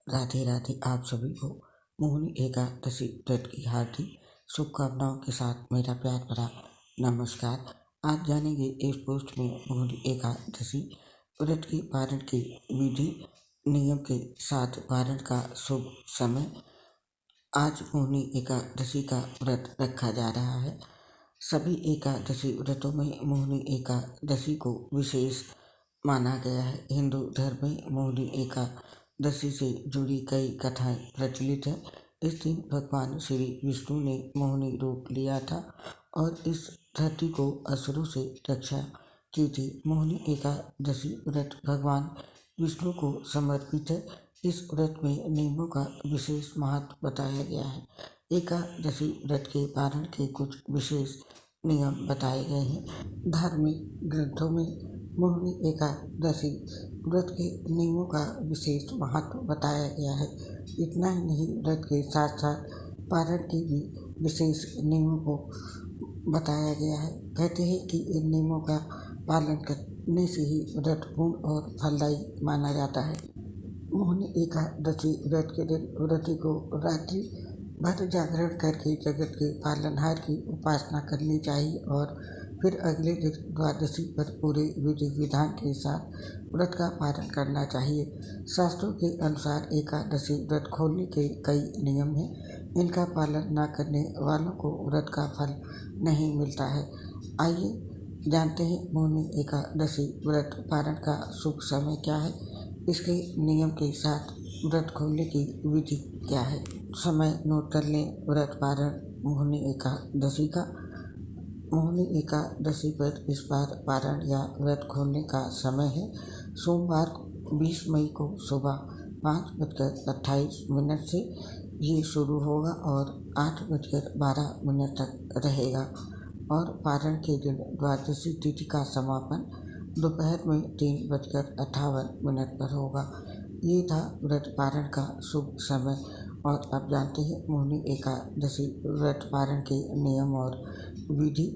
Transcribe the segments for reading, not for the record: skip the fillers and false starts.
राधे राधे। आप सभी को मोहिनी एकादशी व्रत की हार्दिक शुभकामनाओं के साथ मेरा प्यार भरा नमस्कार। आज जानेंगे इस पोस्ट में मोहिनी एकादशी व्रत की पारण की विधि, नियम के साथ पारण का शुभ समय। आज मोहिनी एकादशी का व्रत रखा जा रहा है। सभी एकादशी व्रतों में मोहिनी एकादशी को विशेष माना गया है। हिंदू धर्म में मोहिनी एकादशी से जुड़ी कई कथाएं प्रचलित है। इस दिन भगवान श्री विष्णु ने मोहिनी रूप लिया था और इस धरती को असुरों से रक्षा की थी। मोहिनी एकादशी व्रत भगवान विष्णु को समर्पित है। इस व्रत में नियमों का विशेष महत्व बताया गया है। एकादशी व्रत के पारण के कुछ विशेष नियम बताए गए हैं। धार्मिक ग्रंथों में मोहिनी एकादशी व्रत के नियमों का विशेष महत्व बताया गया है। इतना ही नहीं, व्रत के साथ साथ पारण के भी विशेष नियमों को बताया गया है। कहते हैं कि इन नियमों का पालन करने से ही व्रत पूर्ण और फलदायी माना जाता है। मोहिनी एकादशी व्रत के दिन व्रती को रात्रि भर जागरण करके जगत के पालनहार की उपासना करनी चाहिए और फिर अगले दिन द्वादशी पर पूरे विधि विधान के साथ व्रत का पालन करना चाहिए। शास्त्रों के अनुसार एकादशी व्रत खोलने के कई नियम हैं। इनका पालन न करने वालों को व्रत का फल नहीं मिलता है। आइए जानते हैं मोहिनी एकादशी व्रत पारण का शुभ समय क्या है, इसके नियम के साथ व्रत खोलने की विधि क्या है। समय नोट कर लें। व्रत पारण मोहिनी एकादशी का। मोहिनी एकादशी पर इस बार पारण या व्रत खोलने का समय है सोमवार 20 मई को सुबह 5:28 से ये शुरू होगा और 8:12 तक रहेगा और पारण के दिन द्वादशी तिथि का समापन दोपहर में 3:58 पर होगा। ये था व्रत पारण का शुभ समय। और अब जानते हैं मोहिनी एकादशी व्रत पारण के नियम और विधि।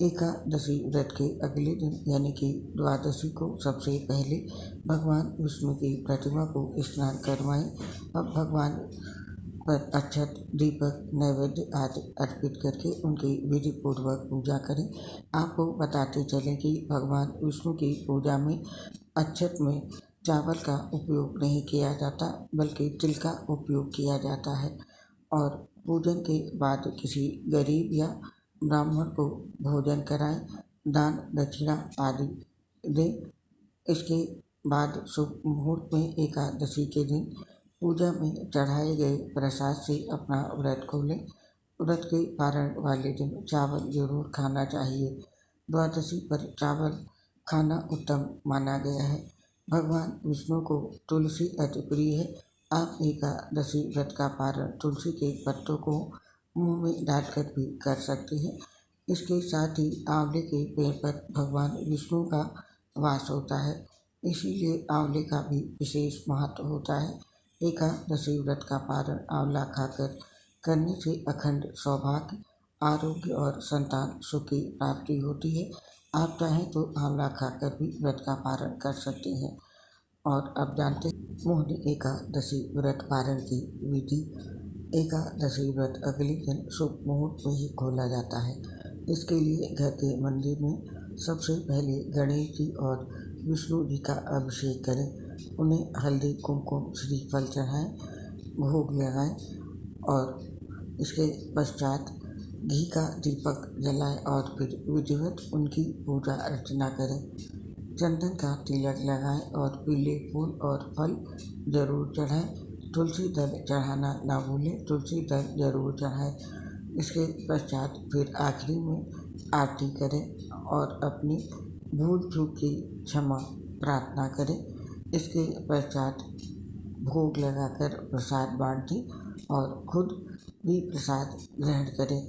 एकादशी व्रत के अगले दिन यानी कि द्वादशी को सबसे पहले भगवान विष्णु की प्रतिमा को स्नान करवाएं। अब भगवान पर अक्षत, दीपक, नैवेद्य आदि अर्पित करके उनकी विधि पूर्वक पूजा करें। आपको बताते चलें कि भगवान विष्णु की पूजा में अक्षत में चावल का उपयोग नहीं किया जाता बल्कि तिल का उपयोग किया जाता है। और पूजन के बाद किसी गरीब या ब्राह्मण को भोजन कराएं, दान दक्षिणा आदि दें। इसके बाद शुभ मुहूर्त में एकादशी के दिन पूजा में चढ़ाए गए प्रसाद से अपना व्रत खोलें। व्रत के पारण वाले दिन चावल जरूर खाना चाहिए। द्वादशी पर चावल खाना उत्तम माना गया है। भगवान विष्णु को तुलसी अति प्रिय है। आप एकादशी व्रत का पारण तुलसी के पत्तों को मुंह में डालकर भी कर सकते हैं। इसके साथ ही आंवले के पेड़ पर भगवान विष्णु का वास होता है, इसीलिए आंवले का भी विशेष महत्व होता है। एकादशी व्रत का पारण आंवला खाकर करने से अखंड सौभाग्य, आरोग्य और संतान सुख की प्राप्ति होती है। आप चाहें तो आंवला खाकर भी व्रत का पारण कर सकते हैं। और अब जानते हैं मोहिनी एकादशी व्रत पारण की विधि। एकादशी व्रत अगले दिन शुभ मुहूर्त में ही खोला जाता है। इसके लिए घर के मंदिर में सबसे पहले गणेश जी और विष्णु जी का अभिषेक करें। उन्हें हल्दी, कुमकुम, श्रीफल चढ़ाएं, भोग लगाएं और इसके पश्चात घी का दीपक जलाएं और फिर विधिवत उनकी पूजा अर्चना करें। चंदन का तिलक लगाएं और पीले फूल और फल जरूर चढ़ाएं। तुलसी दल चढ़ाना ना भूलें, तुलसी दल जरूर चढ़ाएं। इसके पश्चात फिर आखिरी में आरती करें और अपनी भूल चूक की क्षमा प्रार्थना करें। इसके पश्चात भोग लगाकर प्रसाद बांटें और खुद भी प्रसाद ग्रहण करें।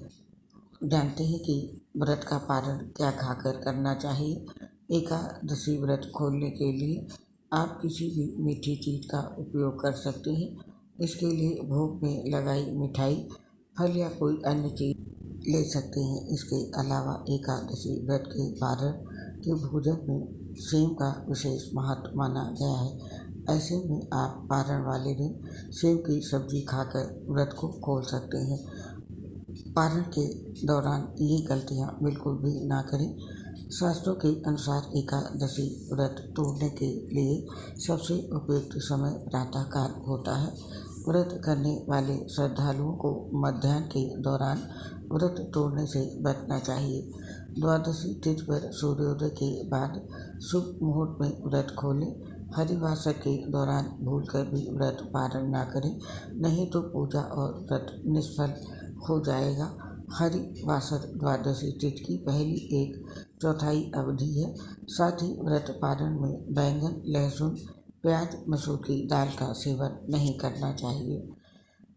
जानते हैं कि व्रत का पारण क्या खाकर करना चाहिए। एकादशी व्रत खोलने के लिए आप किसी भी मीठी चीज़ का उपयोग कर सकते हैं। इसके लिए भोग में लगाई मिठाई, फल या कोई अन्य चीज़ ले सकते हैं। इसके अलावा एकादशी व्रत के पारण के भोजन में सेम का विशेष महत्व माना गया है। ऐसे में आप पारण वाले दिन सेव की सब्जी खाकर व्रत को खोल सकते हैं। पारण के दौरान ये गलतियाँ बिल्कुल भी ना करें। शास्त्रों के अनुसार एकादशी व्रत तोड़ने के लिए सबसे उपयुक्त समय प्रातःकाल होता है। व्रत करने वाले श्रद्धालुओं को मध्याह्न के दौरान व्रत तोड़ने से बचना चाहिए। द्वादशी तिथि पर सूर्योदय के बाद शुभ मुहूर्त में व्रत खोलें। हरिवासर के दौरान भूलकर भी व्रत पारण ना करें, नहीं तो पूजा और व्रत निष्फल हो जाएगा। हरिवासर द्वादशी तिथि की पहली एक चौथाई अवधि है। साथ ही व्रत पारण में बैंगन, लहसुन, प्याज, मसूर की दाल का सेवन नहीं करना चाहिए।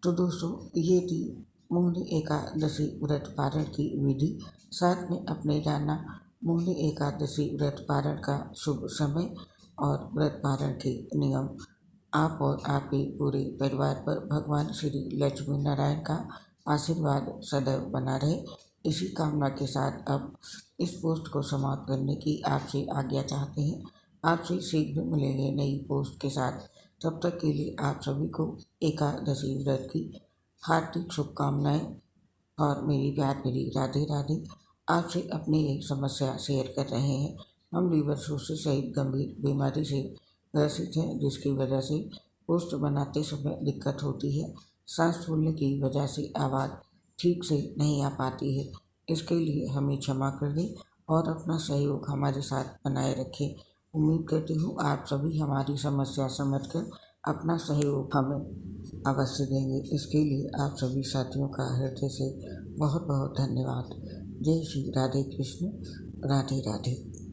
तो दोस्तों, ये थी मोहिनी एकादशी व्रत पारण की विधि। साथ में अपने जाना मोहिनी एकादशी व्रत पारण का शुभ समय और व्रत पारण के नियम। आप और आपके पूरे परिवार पर भगवान श्री लक्ष्मी नारायण का आशीर्वाद सदैव बना रहे, इसी कामना के साथ अब इस पोस्ट को समाप्त करने की आपसे आज्ञा चाहते हैं। आपसे शीघ्र मिलेंगे नई पोस्ट के साथ। तब तक के लिए आप सभी को एकादशी व्रत की हार्दिक शुभकामनाएं और मेरी प्यार भरी राधे राधे। आपसे अपनी एक समस्या शेयर कर रहे हैं। हम लीवर सिरोसिस सहित गंभीर बीमारी से ग्रसित हैं, जिसकी वजह से पोस्ट बनाते समय दिक्कत होती है। सांस फूलने की वजह से आवाज़ ठीक से नहीं आ पाती है। इसके लिए हमें क्षमा कर दें और अपना सहयोग हमारे साथ बनाए रखें। उम्मीद करती हूँ आप सभी हमारी समस्या समझकर अपना सहयोग हमें अवश्य देंगे। इसके लिए आप सभी साथियों का हृदय से बहुत बहुत धन्यवाद। जय श्री राधे कृष्ण, राधे राधे।